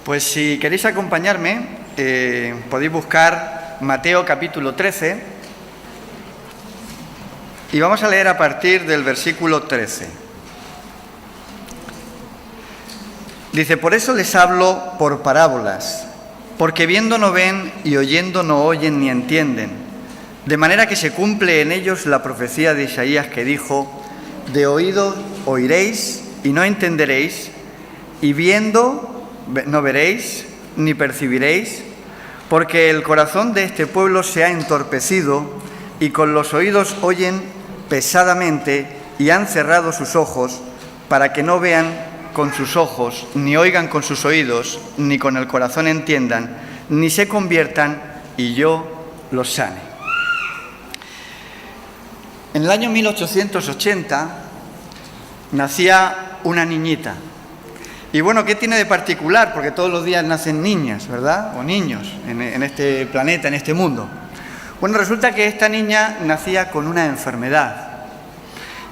Pues si queréis acompañarme, podéis buscar Mateo capítulo 13 y vamos a leer a partir del versículo 13. Dice: por eso les hablo por parábolas, porque viendo no ven y oyendo no oyen ni entienden, de manera que se cumple en ellos la profecía de Isaías que dijo: de oído oiréis y no entenderéis, y viendo no veréis ni percibiréis, porque el corazón de este pueblo se ha entorpecido y con los oídos oyen pesadamente y han cerrado sus ojos para que no vean con sus ojos, ni oigan con sus oídos, ni con el corazón entiendan, ni se conviertan y yo los sane. En el año 1880 nacía una niñita. Y bueno, ¿qué tiene de particular? Porque todos los días nacen niñas, ¿verdad? O niños en este planeta, en este mundo. Bueno, resulta que esta niña nacía con una enfermedad.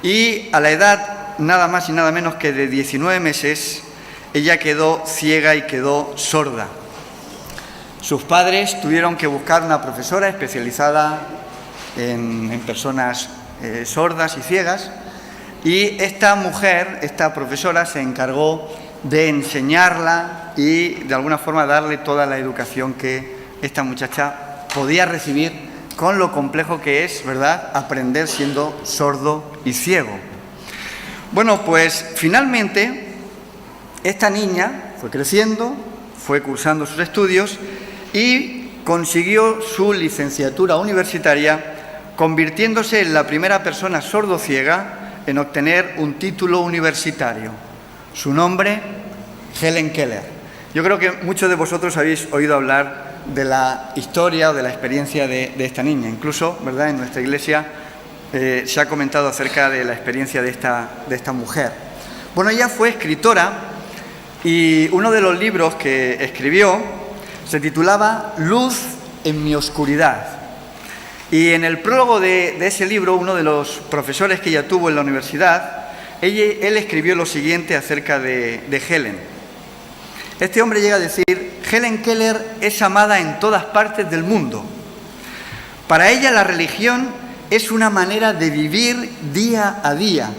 Y a la edad nada más y nada menos que de 19 meses, ella quedó ciega y quedó sorda. Sus padres tuvieron que buscar una profesora especializada en personas sordas y ciegas. Y esta mujer, esta profesora, se encargó de enseñarla y de alguna forma darle toda la educación que esta muchacha podía recibir, con lo complejo que es, ¿verdad?, aprender siendo sordo y ciego. Bueno, pues finalmente esta niña fue creciendo, fue cursando sus estudios y consiguió su licenciatura universitaria, convirtiéndose en la primera persona sordo-ciega en obtener un título universitario. Su nombre, Helen Keller. Yo creo que muchos de vosotros habéis oído hablar de la historia o de la experiencia de esta niña. Incluso, ¿verdad?, en nuestra iglesia se ha comentado acerca de la experiencia de esta mujer. Bueno, ella fue escritora y uno de los libros que escribió se titulaba Luz en mi oscuridad. Y en el prólogo de ese libro, uno de los profesores que ella tuvo en la universidad, él escribió lo siguiente acerca de Helen. Este hombre llega a decir: Helen Keller es amada en todas partes del mundo. Para ella la religión es una manera de vivir día a día,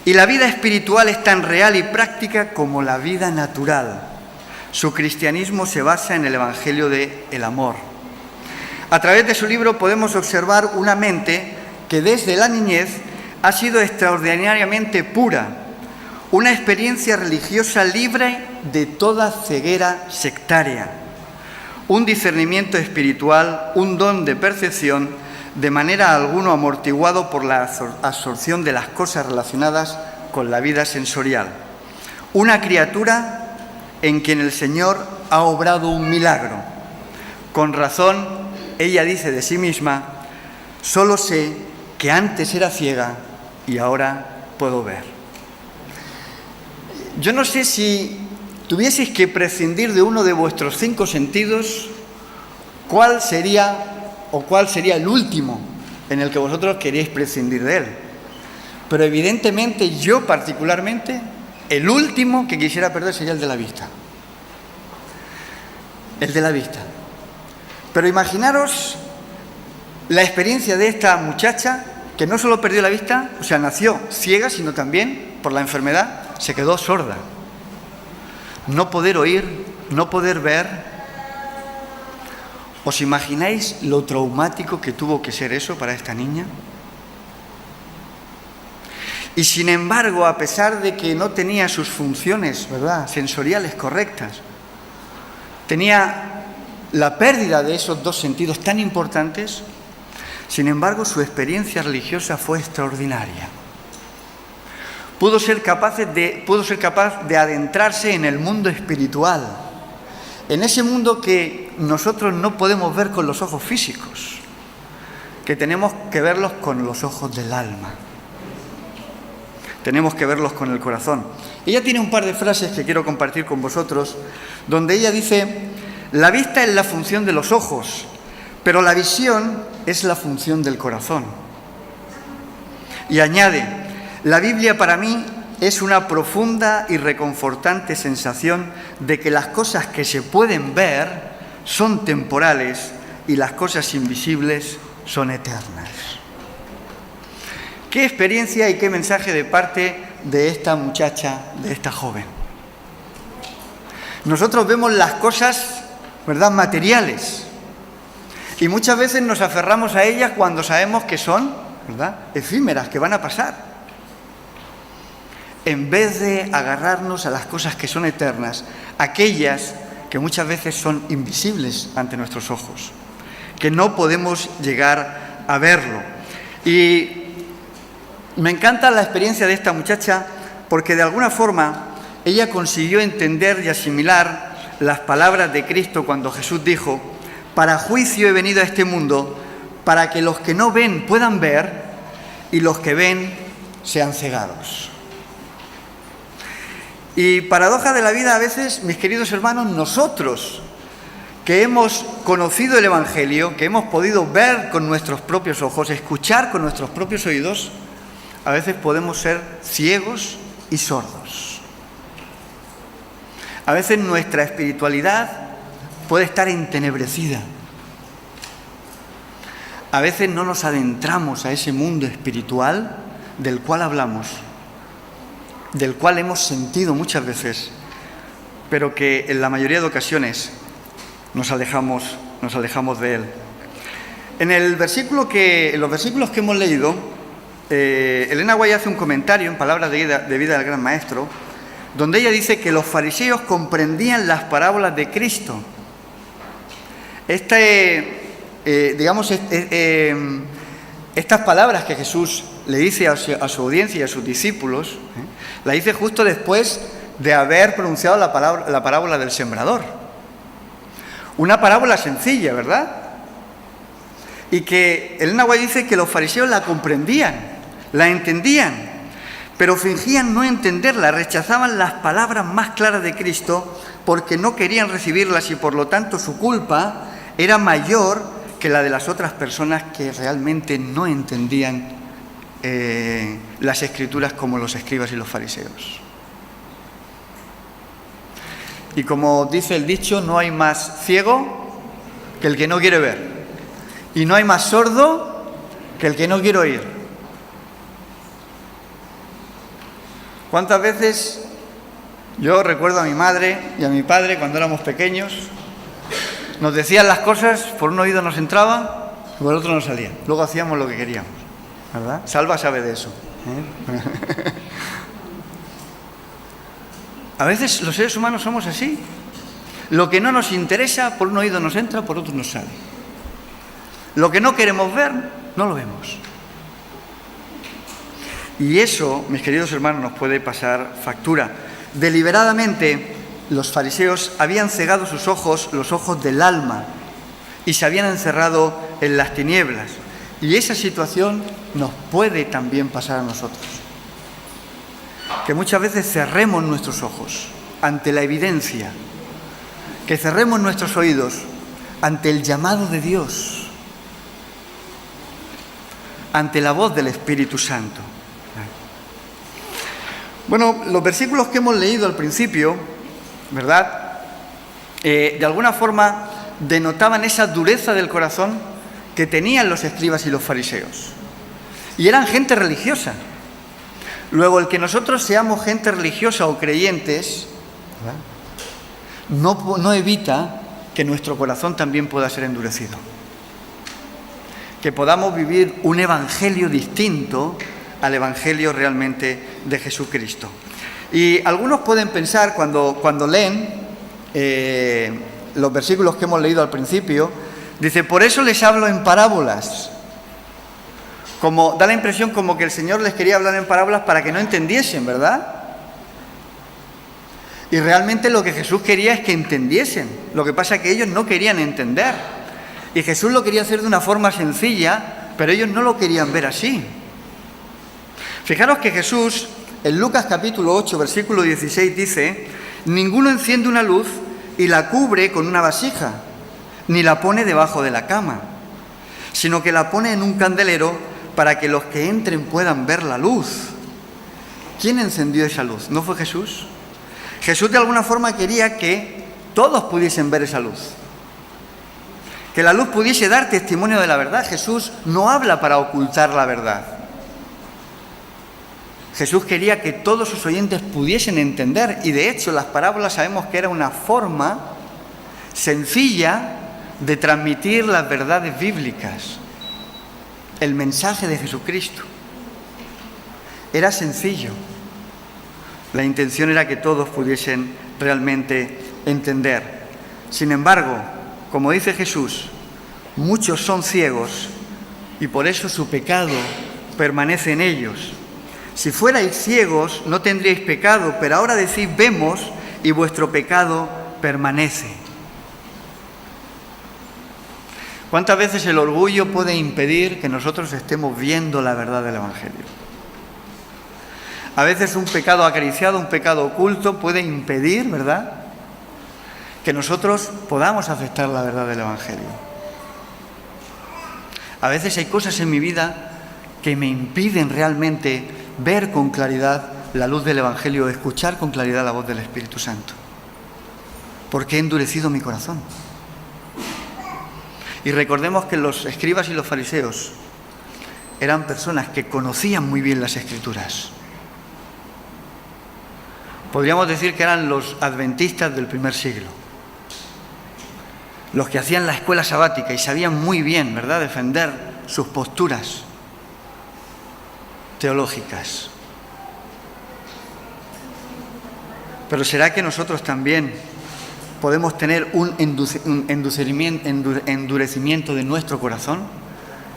y la vida espiritual es tan real y práctica como la vida natural. Su cristianismo se basa en el evangelio del amor. A través de su libro podemos observar una mente que desde la niñez ha sido extraordinariamente pura, una experiencia religiosa libre de toda ceguera sectaria, un discernimiento espiritual, un don de percepción, de manera alguno amortiguado por la absorción de las cosas relacionadas con la vida sensorial. Una criatura en quien el Señor ha obrado un milagro. Con razón, ella dice de sí misma: solo sé que antes era ciega y ahora puedo ver. Yo no sé si tuvieseis que prescindir de uno de vuestros 5 sentidos, ¿cuál sería el último en el que vosotros queríais prescindir de él? Pero evidentemente yo particularmente, el último que quisiera perder sería el de la vista. El de la vista. Pero imaginaros la experiencia de esta muchacha, que no solo perdió la vista, o sea, nació ciega, sino también, por la enfermedad, se quedó sorda. No poder oír, no poder ver. ¿Os imagináis lo traumático que tuvo que ser eso para esta niña? Y sin embargo, a pesar de que no tenía sus funciones, ¿verdad?, sensoriales correctas, tenía la pérdida de esos 2 sentidos tan importantes. Sin embargo, su experiencia religiosa fue extraordinaria. Pudo ser capaz de adentrarse en el mundo espiritual, en ese mundo que nosotros no podemos ver con los ojos físicos, que tenemos que verlos con los ojos del alma. Tenemos que verlos con el corazón. Ella tiene un par de frases que quiero compartir con vosotros, donde ella dice: la vista es la función de los ojos, pero la visión es la función del corazón. Y añade: la Biblia para mí es una profunda y reconfortante sensación de que las cosas que se pueden ver son temporales y las cosas invisibles son eternas. ¿Qué experiencia y qué mensaje de parte de esta muchacha, de esta joven? Nosotros vemos las cosas, ¿verdad?, materiales, y muchas veces nos aferramos a ellas cuando sabemos que son, ¿verdad?, efímeras, que van a pasar, en vez de agarrarnos a las cosas que son eternas, aquellas que muchas veces son invisibles ante nuestros ojos, que no podemos llegar a verlo. Y me encanta la experiencia de esta muchacha porque de alguna forma ella consiguió entender y asimilar las palabras de Cristo cuando Jesús dijo: para juicio he venido a este mundo, para que los que no ven puedan ver y los que ven sean cegados. Y paradoja de la vida, a veces, mis queridos hermanos, nosotros que hemos conocido el Evangelio, que hemos podido ver con nuestros propios ojos, escuchar con nuestros propios oídos, a veces podemos ser ciegos y sordos. A veces nuestra espiritualidad puede estar entenebrecida. A veces no nos adentramos a ese mundo espiritual del cual hablamos, del cual hemos sentido muchas veces, pero que en la mayoría de ocasiones nos alejamos de él. En los versículos que hemos leído, Elena White hace un comentario en Palabras de vida del Gran Maestro, donde ella dice que los fariseos comprendían las parábolas de Cristo. Estas palabras que Jesús le dice a su audiencia y a sus discípulos, la dice justo después de haber pronunciado la parábola del sembrador. Una parábola sencilla, ¿verdad? Y que Elena White dice que los fariseos la comprendían, la entendían, pero fingían no entenderla, rechazaban las palabras más claras de Cristo porque no querían recibirlas y por lo tanto su culpa era mayor que la de las otras personas que realmente no entendían las Escrituras como los escribas y los fariseos. Y como dice el dicho, no hay más ciego que el que no quiere ver, y no hay más sordo que el que no quiere oír. ¿Cuántas veces yo recuerdo a mi madre y a mi padre cuando éramos pequeños? Nos decían las cosas, por un oído nos entraba y por el otro nos salía. Luego hacíamos lo que queríamos, ¿verdad? Salva sabe de eso, ¿eh? A veces los seres humanos somos así. Lo que no nos interesa, por un oído nos entra, por otro nos sale. Lo que no queremos ver, no lo vemos. Y eso, mis queridos hermanos, nos puede pasar factura. Deliberadamente, los fariseos habían cegado sus ojos, los ojos del alma, y se habían encerrado en las tinieblas. Y esa situación nos puede también pasar a nosotros. Que muchas veces cerremos nuestros ojos ante la evidencia, que cerremos nuestros oídos ante el llamado de Dios, ante la voz del Espíritu Santo. Bueno, los versículos que hemos leído al principio, ¿verdad?, de alguna forma denotaban esa dureza del corazón que tenían los escribas y los fariseos. Y eran gente religiosa. Luego, el que nosotros seamos gente religiosa o creyentes, no evita que nuestro corazón también pueda ser endurecido. Que podamos vivir un evangelio distinto al evangelio realmente de Jesucristo. Y algunos pueden pensar cuando leen los versículos que hemos leído al principio, dice: por eso les hablo en parábolas. Como da la impresión como que el Señor les quería hablar en parábolas para que no entendiesen, ¿verdad? Y realmente lo que Jesús quería es que entendiesen. Lo que pasa es que ellos no querían entender. Y Jesús lo quería hacer de una forma sencilla, pero ellos no lo querían ver así. Fijaros que Jesús, en Lucas capítulo 8, versículo 16, dice: ninguno enciende una luz y la cubre con una vasija, ni la pone debajo de la cama, sino que la pone en un candelero para que los que entren puedan ver la luz. ¿Quién encendió esa luz? ¿No fue Jesús? Jesús de alguna forma quería que todos pudiesen ver esa luz. Que la luz pudiese dar testimonio de la verdad. Jesús no habla para ocultar la verdad. Jesús quería que todos sus oyentes pudiesen entender, y de hecho las parábolas sabemos que era una forma sencilla de transmitir las verdades bíblicas, el mensaje de Jesucristo. Era sencillo. La intención era que todos pudiesen realmente entender. Sin embargo, como dice Jesús, muchos son ciegos y por eso su pecado permanece en ellos. Si fuerais ciegos no tendríais pecado, pero ahora decís vemos y vuestro pecado permanece. ¿Cuántas veces el orgullo puede impedir que nosotros estemos viendo la verdad del Evangelio? A veces un pecado acariciado, un pecado oculto puede impedir, ¿verdad?, que nosotros podamos aceptar la verdad del Evangelio. A veces hay cosas en mi vida que me impiden realmente ver con claridad la luz del Evangelio, escuchar con claridad la voz del Espíritu Santo, porque he endurecido mi corazón. Y recordemos que los escribas y los fariseos eran personas que conocían muy bien las Escrituras. Podríamos decir que eran los adventistas del primer siglo, los que hacían la escuela sabática y sabían muy bien, ¿verdad?, defender sus posturas teológicas. Pero ¿será que nosotros también podemos tener un endurecimiento de nuestro corazón?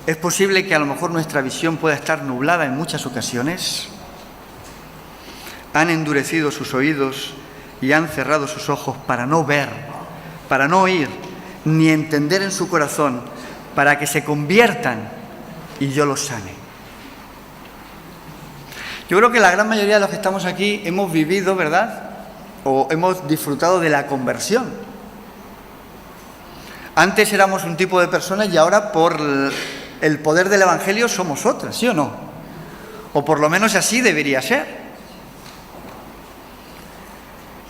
¿Es posible que a lo mejor nuestra visión pueda estar nublada en muchas ocasiones? Han endurecido sus oídos y han cerrado sus ojos para no ver, para no oír, ni entender en su corazón, para que se conviertan y yo los sane. Yo creo que la gran mayoría de los que estamos aquí hemos vivido, ¿verdad?, o hemos disfrutado de la conversión. Antes éramos un tipo de personas y ahora por el poder del Evangelio somos otras, ¿sí o no? O por lo menos así debería ser.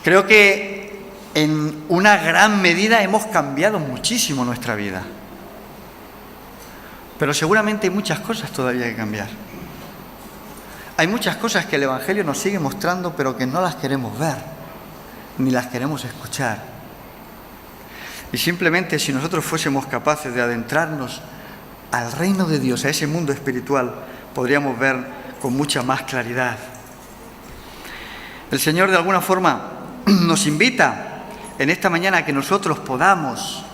Creo que en una gran medida hemos cambiado muchísimo nuestra vida. Pero seguramente hay muchas cosas todavía que cambiar. Hay muchas cosas que el Evangelio nos sigue mostrando, pero que no las queremos ver, ni las queremos escuchar. Y simplemente si nosotros fuésemos capaces de adentrarnos al reino de Dios, a ese mundo espiritual, podríamos ver con mucha más claridad. El Señor de alguna forma nos invita en esta mañana a que nosotros podamos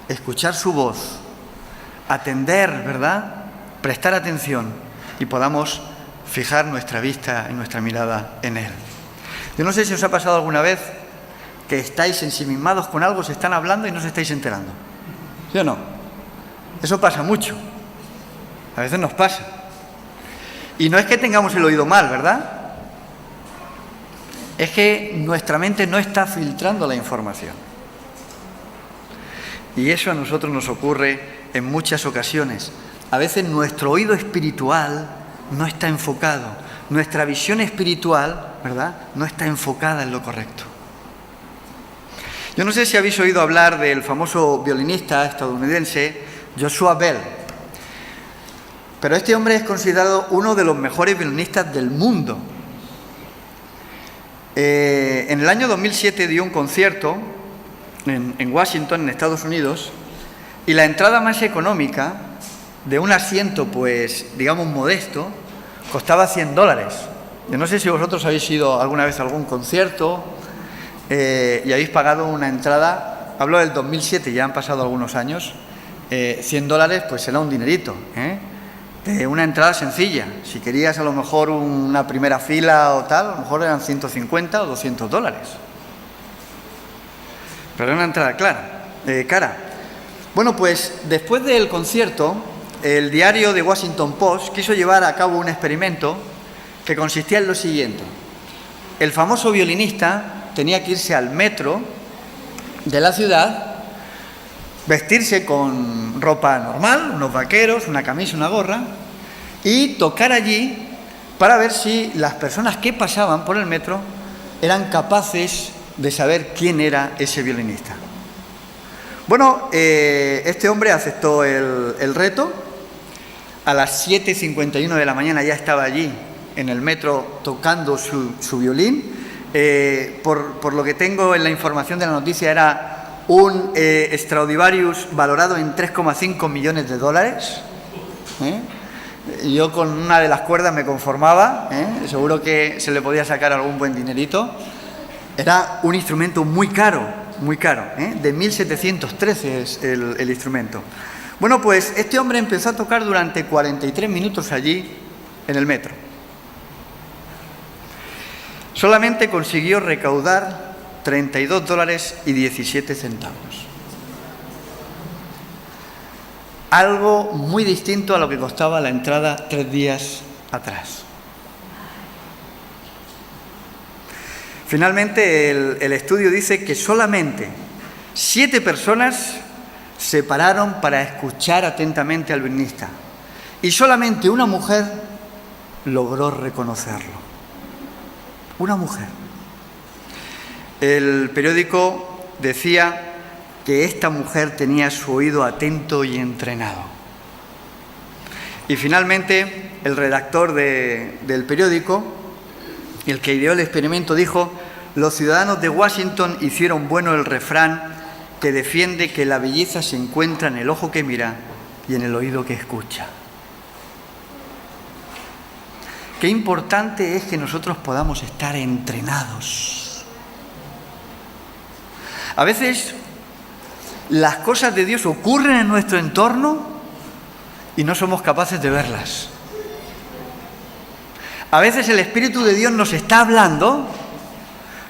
escuchar su voz, atender, ¿verdad?, prestar atención y podamos fijar nuestra vista y nuestra mirada en Él. Yo no sé si os ha pasado alguna vez que estáis ensimismados con algo, se están hablando y no os estáis enterando. ¿Sí o no? Eso pasa mucho. A veces nos pasa. Y no es que tengamos el oído mal, ¿verdad? Es que nuestra mente no está filtrando la información. Y eso a nosotros nos ocurre en muchas ocasiones. A veces nuestro oído espiritual no está enfocado. Nuestra visión espiritual, ¿verdad?, no está enfocada en lo correcto. Yo no sé si habéis oído hablar del famoso violinista estadounidense Joshua Bell. Pero este hombre es considerado uno de los mejores violinistas del mundo. En el año 2007 dio un concierto en Washington, en Estados Unidos, y la entrada más económica de un asiento, pues, digamos, modesto, costaba $100. Yo no sé si vosotros habéis ido alguna vez a algún concierto y habéis pagado una entrada, hablo del 2007, ya han pasado algunos años, $100 pues será un dinerito, una entrada sencilla. Si querías a lo mejor una primera fila o tal, a lo mejor eran 150 o $200. Pero era una entrada cara. Bueno, pues después del concierto, el diario The Washington Post quiso llevar a cabo un experimento que consistía en lo siguiente. El famoso violinista tenía que irse al metro de la ciudad, vestirse con ropa normal, unos vaqueros, una camisa, una gorra, y tocar allí para ver si las personas que pasaban por el metro eran capaces de saber quién era ese violinista. Bueno, este hombre aceptó el reto. A las 7:51 de la mañana ya estaba allí en el metro tocando su violín. Por lo que tengo en la información de la noticia, era un Stradivarius valorado en 3,5 millones de dólares. Yo con una de las cuerdas me conformaba, seguro que se le podía sacar algún buen dinerito. Era un instrumento muy caro, de 1713 es el instrumento. Bueno, pues este hombre empezó a tocar durante 43 minutos allí en el metro. Solamente consiguió recaudar $32.17. Algo muy distinto a lo que costaba la entrada 3 días atrás. Finalmente, el estudio dice que solamente 7 personas se pararon para escuchar atentamente al violinista y solamente una mujer logró reconocerlo. Una mujer. El periódico decía que esta mujer tenía su oído atento y entrenado. Y finalmente, el redactor del periódico, el que ideó el experimento, dijo: los ciudadanos de Washington hicieron bueno el refrán que defiende que la belleza se encuentra en el ojo que mira y en el oído que escucha. Qué importante es que nosotros podamos estar entrenados. A veces las cosas de Dios ocurren en nuestro entorno y no somos capaces de verlas. A veces el Espíritu de Dios nos está hablando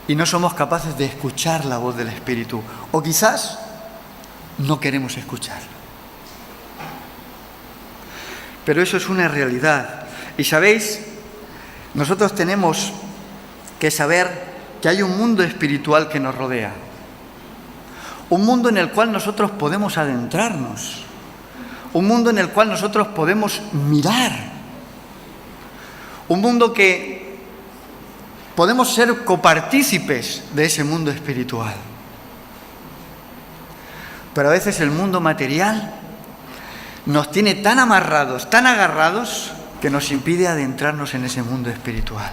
y no somos capaces de escuchar la voz del Espíritu. O quizás no queremos escuchar. Pero eso es una realidad. Y sabéis, nosotros tenemos que saber que hay un mundo espiritual que nos rodea. Un mundo en el cual nosotros podemos adentrarnos. Un mundo en el cual nosotros podemos mirar. Un mundo que podemos ser copartícipes de ese mundo espiritual. Pero a veces el mundo material nos tiene tan amarrados, tan agarrados, que nos impide adentrarnos en ese mundo espiritual.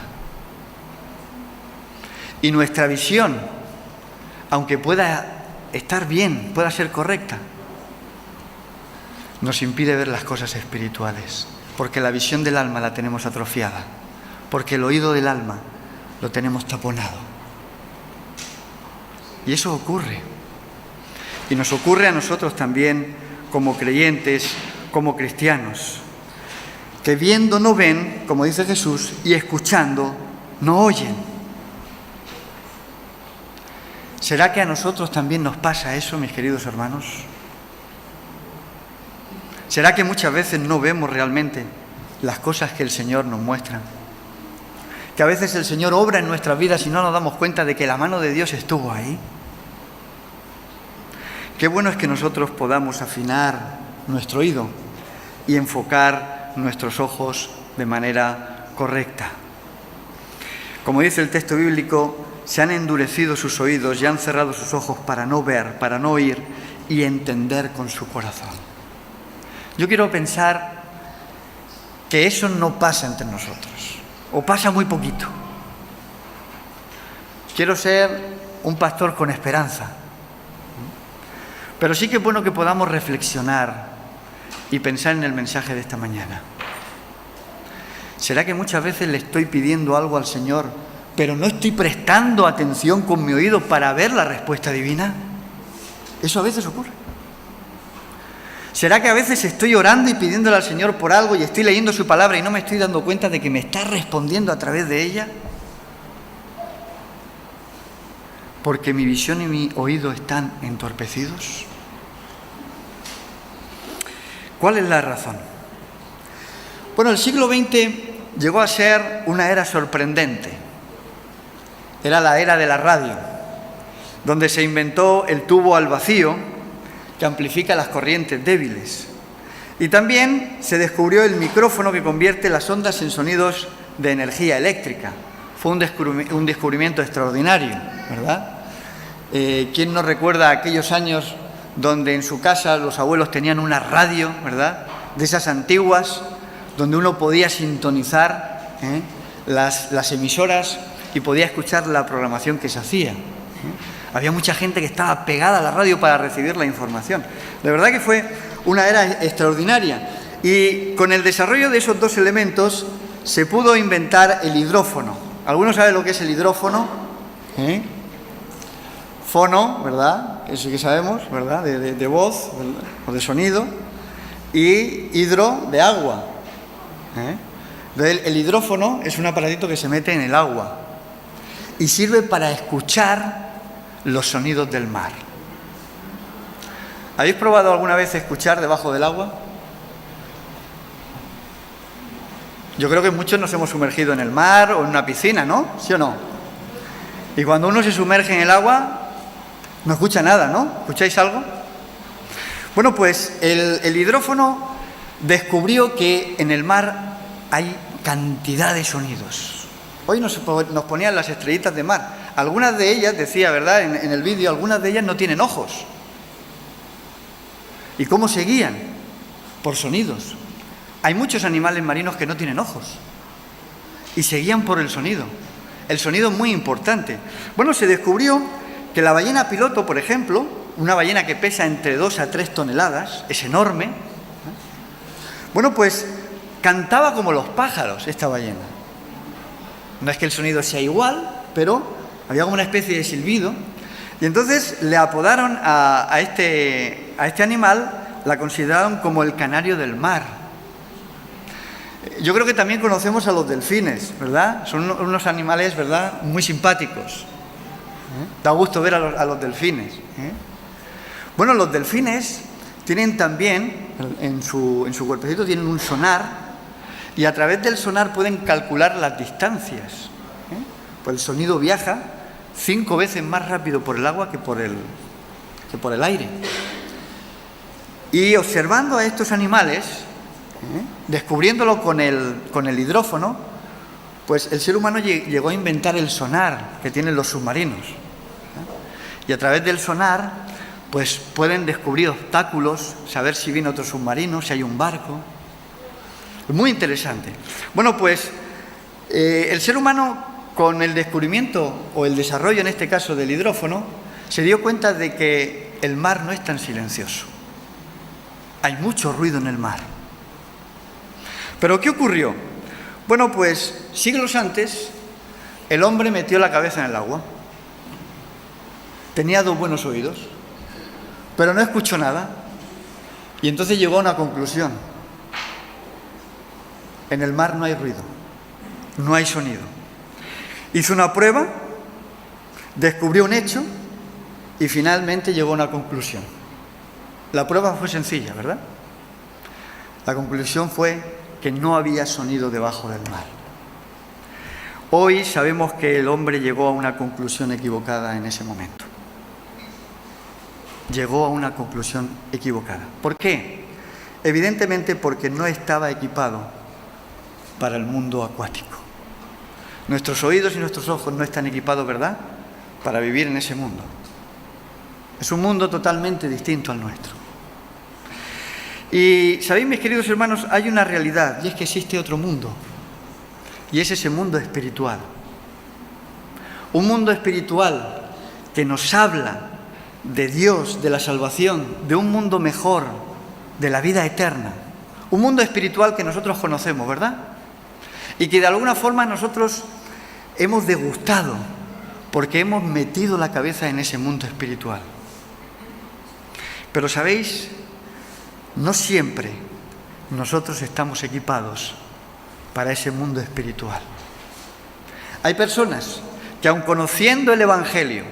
Y nuestra visión, aunque pueda estar bien, pueda ser correcta, nos impide ver las cosas espirituales, porque la visión del alma la tenemos atrofiada, porque el oído del alma lo tenemos taponado. Y eso ocurre. Y nos ocurre a nosotros también como creyentes, como cristianos, que viendo no ven, como dice Jesús, y escuchando no oyen. ¿Será que a nosotros también nos pasa eso, mis queridos hermanos? ¿Será que muchas veces no vemos realmente las cosas que el Señor nos muestra? Que a veces el Señor obra en nuestras vidas y no nos damos cuenta de que la mano de Dios estuvo ahí. Qué bueno es que nosotros podamos afinar nuestro oído y enfocar nuestros ojos de manera correcta. Como dice el texto bíblico, se han endurecido sus oídos y han cerrado sus ojos para no ver, para no oír y entender con su corazón. Yo quiero pensar que eso no pasa entre nosotros, o pasa muy poquito. Quiero ser un pastor con esperanza, pero sí que es bueno que podamos reflexionar y pensar en el mensaje de esta mañana. ¿Será que muchas veces le estoy pidiendo algo al Señor, pero no estoy prestando atención con mi oído para ver la respuesta divina? Eso a veces ocurre. ¿Será que a veces estoy orando y pidiéndole al Señor por algo y estoy leyendo su palabra y no me estoy dando cuenta de que me está respondiendo a través de ella? Porque mi visión y mi oído están entorpecidos. ¿Cuál es la razón? Bueno, el siglo XX llegó a ser una era sorprendente. Era la era de la radio, donde se inventó el tubo al vacío, que amplifica las corrientes débiles. Y también se descubrió el micrófono que convierte las ondas en sonidos de energía eléctrica. Fue un descubrimiento extraordinario, ¿verdad? ¿Quién no recuerda aquellos años donde en su casa los abuelos tenían una radio, ¿verdad?, de esas antiguas, donde uno podía sintonizar las emisoras y podía escuchar la programación que se hacía. Había mucha gente que estaba pegada a la radio para recibir la información. De verdad que fue una era extraordinaria. Y con el desarrollo de esos dos elementos se pudo inventar el hidrófono. ¿Alguno sabe lo que es el hidrófono? Fono, ¿verdad? Eso que sabemos, ¿verdad? De voz, ¿verdad?, o de sonido. Y hidro, de agua. El hidrófono es un aparatito que se mete en el agua y sirve para escuchar los sonidos del mar. ¿Habéis probado alguna vez escuchar debajo del agua? Yo creo que muchos nos hemos sumergido en el mar o en una piscina, ¿no? ¿Sí o no? Y cuando uno se sumerge en el agua, no escucha nada, ¿no? ¿Escucháis algo? Bueno, pues el hidrófono descubrió que en el mar hay cantidad de sonidos. Hoy nos ponían las estrellitas de mar. Algunas de ellas, decía, ¿verdad?, en el vídeo, algunas de ellas no tienen ojos. ¿Y cómo se guían? Por sonidos. Hay muchos animales marinos que no tienen ojos y se guían por el sonido. El sonido es muy importante. Bueno, se descubrió que la ballena piloto, por ejemplo, una ballena que pesa entre 2 a 3 toneladas, es enorme. Bueno, pues cantaba como los pájaros esta ballena. No es que el sonido sea igual, pero había como una especie de silbido. Y entonces le apodaron a este animal, la consideraron como el canario del mar. Yo creo que también conocemos a los delfines, ¿verdad? Son unos animales, ¿verdad?, muy simpáticos. Da gusto ver a los delfines. Bueno, los delfines tienen también, en su cuerpecito tienen un sonar, y a través del sonar pueden calcular las distancias. Pues el sonido viaja 5 veces más rápido por el agua que por el aire. Y observando a estos animales, descubriéndolo con el hidrófono, pues el ser humano llegó a inventar el sonar que tienen los submarinos. Y a través del sonar, pues pueden descubrir obstáculos, saber si viene otro submarino, si hay un barco. Es muy interesante. Bueno, pues el ser humano, con el descubrimiento o el desarrollo, en este caso, del hidrófono, se dio cuenta de que el mar no es tan silencioso. Hay mucho ruido en el mar. ¿Pero qué ocurrió? Bueno, pues siglos antes, el hombre metió la cabeza en el agua. Tenía 2 buenos oídos, pero no escuchó nada. Y entonces llegó a una conclusión. En el mar no hay ruido, no hay sonido. Hizo una prueba, descubrió un hecho y finalmente llegó a una conclusión. La prueba fue sencilla, ¿verdad? La conclusión fue que no había sonido debajo del mar. Hoy sabemos que el hombre llegó a una conclusión equivocada en ese momento. Llegó a una conclusión equivocada. ¿Por qué? Evidentemente porque no estaba equipado para el mundo acuático. Nuestros oídos y nuestros ojos no están equipados, ¿verdad?, para vivir en ese mundo. Es un mundo totalmente distinto al nuestro. Y sabéis, mis queridos hermanos, hay una realidad, y es que existe otro mundo, y es ese mundo espiritual. Un mundo espiritual que nos habla de Dios, de la salvación, de un mundo mejor, de la vida eterna. Un mundo espiritual que nosotros conocemos, ¿verdad? Y que de alguna forma nosotros hemos degustado, porque hemos metido la cabeza en ese mundo espiritual. Pero ¿sabéis? No siempre nosotros estamos equipados para ese mundo espiritual. Hay personas que, aun conociendo el Evangelio,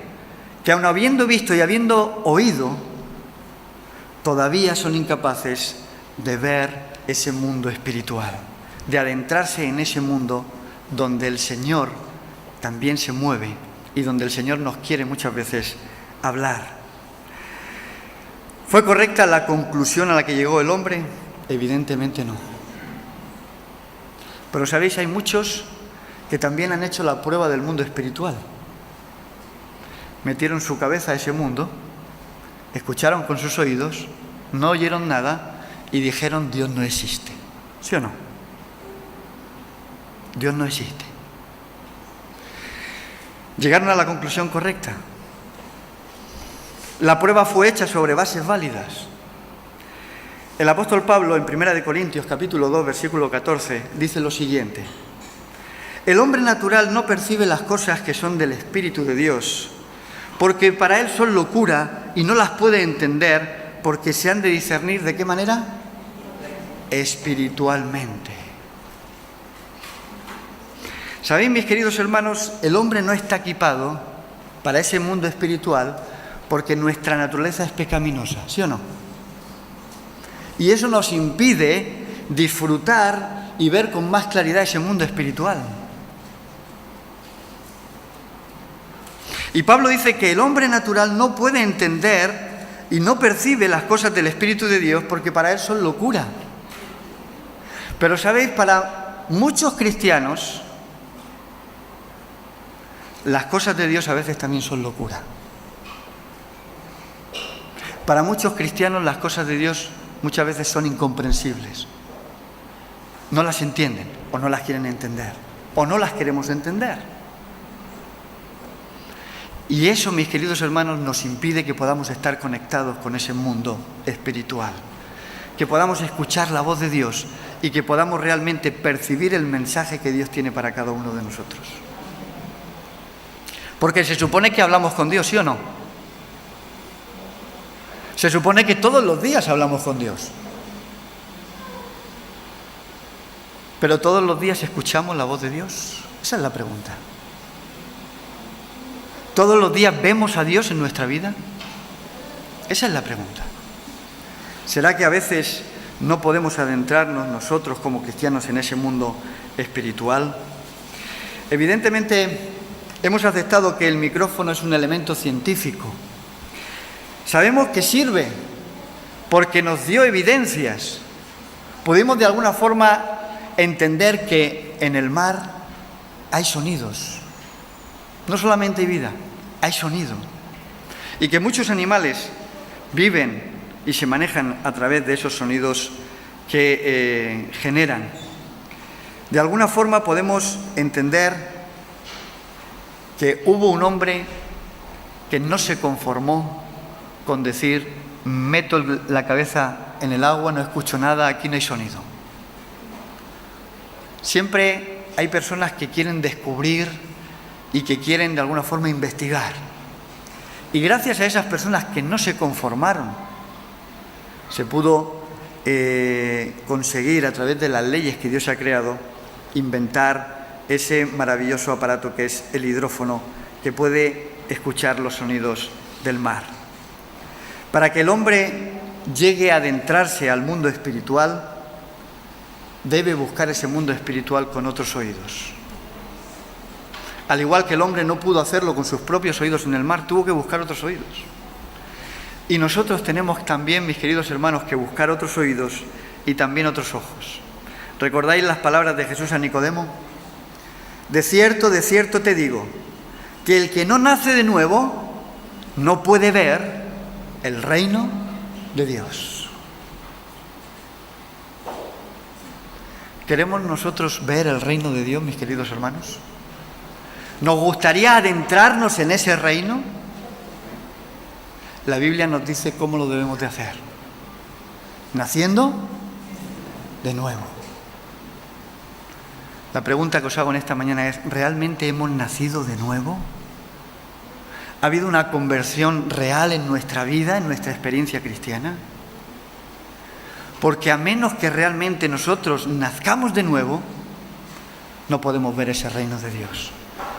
que aun habiendo visto y habiendo oído, todavía son incapaces de ver ese mundo espiritual, de adentrarse en ese mundo donde el Señor también se mueve y donde el Señor nos quiere muchas veces hablar. ¿Fue correcta la conclusión a la que llegó el hombre? Evidentemente no. Pero sabéis, hay muchos que también han hecho la prueba del mundo espiritual. Metieron su cabeza a ese mundo, escucharon con sus oídos, no oyeron nada y dijeron: Dios no existe. ¿Sí o no? Dios no existe. Llegaron a la conclusión correcta. La prueba fue hecha sobre bases válidas. El apóstol Pablo, en 1 Corintios capítulo 2, versículo 14, dice lo siguiente: el hombre natural no percibe las cosas que son del Espíritu de Dios, porque para él son locura y no las puede entender, porque se han de discernir ¿de qué manera? Espiritualmente. ¿Sabéis, mis queridos hermanos? El hombre no está equipado para ese mundo espiritual porque nuestra naturaleza es pecaminosa, ¿sí o no? Y eso nos impide disfrutar y ver con más claridad ese mundo espiritual. Y Pablo dice que el hombre natural no puede entender y no percibe las cosas del Espíritu de Dios porque para él son locura. Pero sabéis, para muchos cristianos las cosas de Dios a veces también son locura. Para muchos cristianos las cosas de Dios muchas veces son incomprensibles. No las entienden, o no las quieren entender, o no las queremos entender. Y eso, mis queridos hermanos, nos impide que podamos estar conectados con ese mundo espiritual, que podamos escuchar la voz de Dios y que podamos realmente percibir el mensaje que Dios tiene para cada uno de nosotros. Porque se supone que hablamos con Dios, ¿sí o no? Se supone que todos los días hablamos con Dios. Pero todos los días escuchamos la voz de Dios. Esa es la pregunta. ¿Todos los días vemos a Dios en nuestra vida? Esa es la pregunta. ¿Será que a veces no podemos adentrarnos nosotros como cristianos en ese mundo espiritual? Evidentemente, hemos aceptado que el micrófono es un elemento científico. Sabemos que sirve porque nos dio evidencias. Pudimos de alguna forma entender que en el mar hay sonidos. No solamente hay vida, hay sonido. Y que muchos animales viven y se manejan a través de esos sonidos que generan. De alguna forma podemos entender que hubo un hombre que no se conformó con decir: meto la cabeza en el agua, no escucho nada, aquí no hay sonido. Siempre hay personas que quieren descubrir y que quieren de alguna forma investigar. Y gracias a esas personas que no se conformaron, se pudo conseguir a través de las leyes que Dios ha creado, inventar ese maravilloso aparato que es el hidrófono, que puede escuchar los sonidos del mar. Para que el hombre llegue a adentrarse al mundo espiritual, debe buscar ese mundo espiritual con otros oídos. Al igual que el hombre no pudo hacerlo con sus propios oídos en el mar, tuvo que buscar otros oídos. Y nosotros tenemos también, mis queridos hermanos, que buscar otros oídos y también otros ojos. ¿Recordáis las palabras de Jesús a Nicodemo? De cierto te digo, que el que no nace de nuevo no puede ver el reino de Dios. ¿Queremos nosotros ver el reino de Dios, mis queridos hermanos? ¿Nos gustaría adentrarnos en ese reino? La Biblia nos dice cómo lo debemos de hacer. Naciendo de nuevo. La pregunta que os hago en esta mañana es: ¿realmente hemos nacido de nuevo? ¿Ha habido una conversión real en nuestra vida, en nuestra experiencia cristiana? Porque a menos que realmente nosotros nazcamos de nuevo, no podemos ver ese reino de Dios.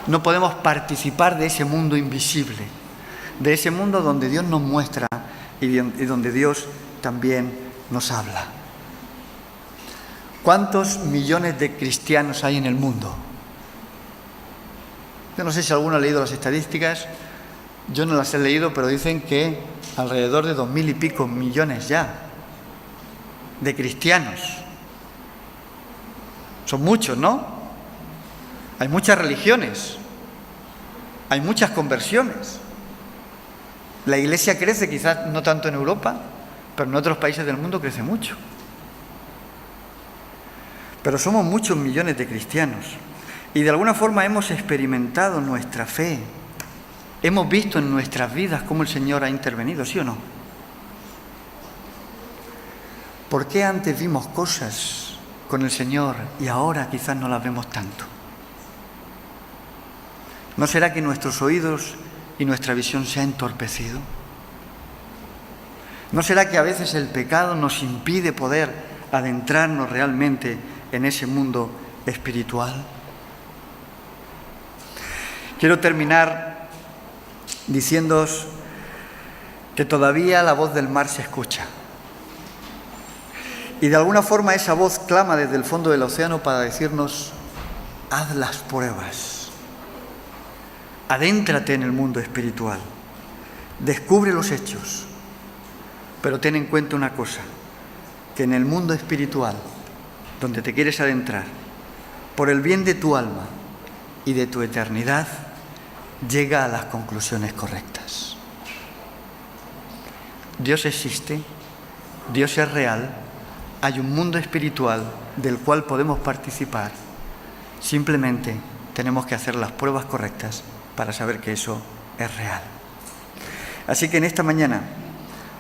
No podemos participar de ese mundo invisible, de ese mundo donde Dios nos muestra y donde Dios también nos habla. ¿Cuántos millones de cristianos hay en el mundo? Yo no sé si alguno ha leído las estadísticas, yo no las he leído, pero dicen que alrededor de 2.000 y pico millones ya de cristianos. Son muchos, ¿no? Hay muchas religiones, hay muchas conversiones. La Iglesia crece, quizás no tanto en Europa, pero en otros países del mundo crece mucho. Pero somos muchos millones de cristianos y de alguna forma hemos experimentado nuestra fe. Hemos visto en nuestras vidas cómo el Señor ha intervenido, ¿sí o no? ¿Por qué antes vimos cosas con el Señor y ahora quizás no las vemos tanto? ¿No será que nuestros oídos y nuestra visión se ha entorpecido? ¿No será que a veces el pecado nos impide poder adentrarnos realmente en ese mundo espiritual? Quiero terminar diciéndoos que todavía la voz del mar se escucha. Y de alguna forma esa voz clama desde el fondo del océano para decirnos: haz las pruebas, adéntrate en el mundo espiritual, descubre los hechos, pero ten en cuenta una cosa, que en el mundo espiritual, donde te quieres adentrar, por el bien de tu alma y de tu eternidad, llega a las conclusiones correctas. Dios existe, Dios es real, hay un mundo espiritual del cual podemos participar. Simplemente tenemos que hacer las pruebas correctas para saber que eso es real. Así que en esta mañana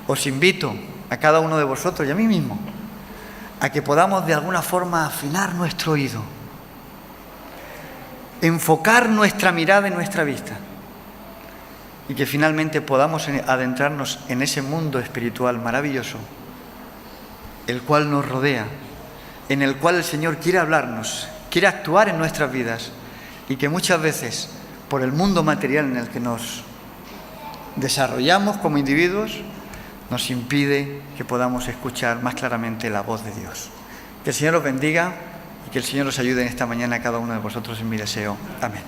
os invito a cada uno de vosotros y a mí mismo a que podamos de alguna forma afinar nuestro oído, enfocar nuestra mirada y nuestra vista y que finalmente podamos adentrarnos en ese mundo espiritual maravilloso, el cual nos rodea, en el cual el Señor quiere hablarnos, quiere actuar en nuestras vidas y que muchas veces por el mundo material en el que nos desarrollamos como individuos nos impide que podamos escuchar más claramente la voz de Dios. Que el Señor os bendiga y que el Señor os ayude en esta mañana a cada uno de vosotros, en mi deseo. Amén.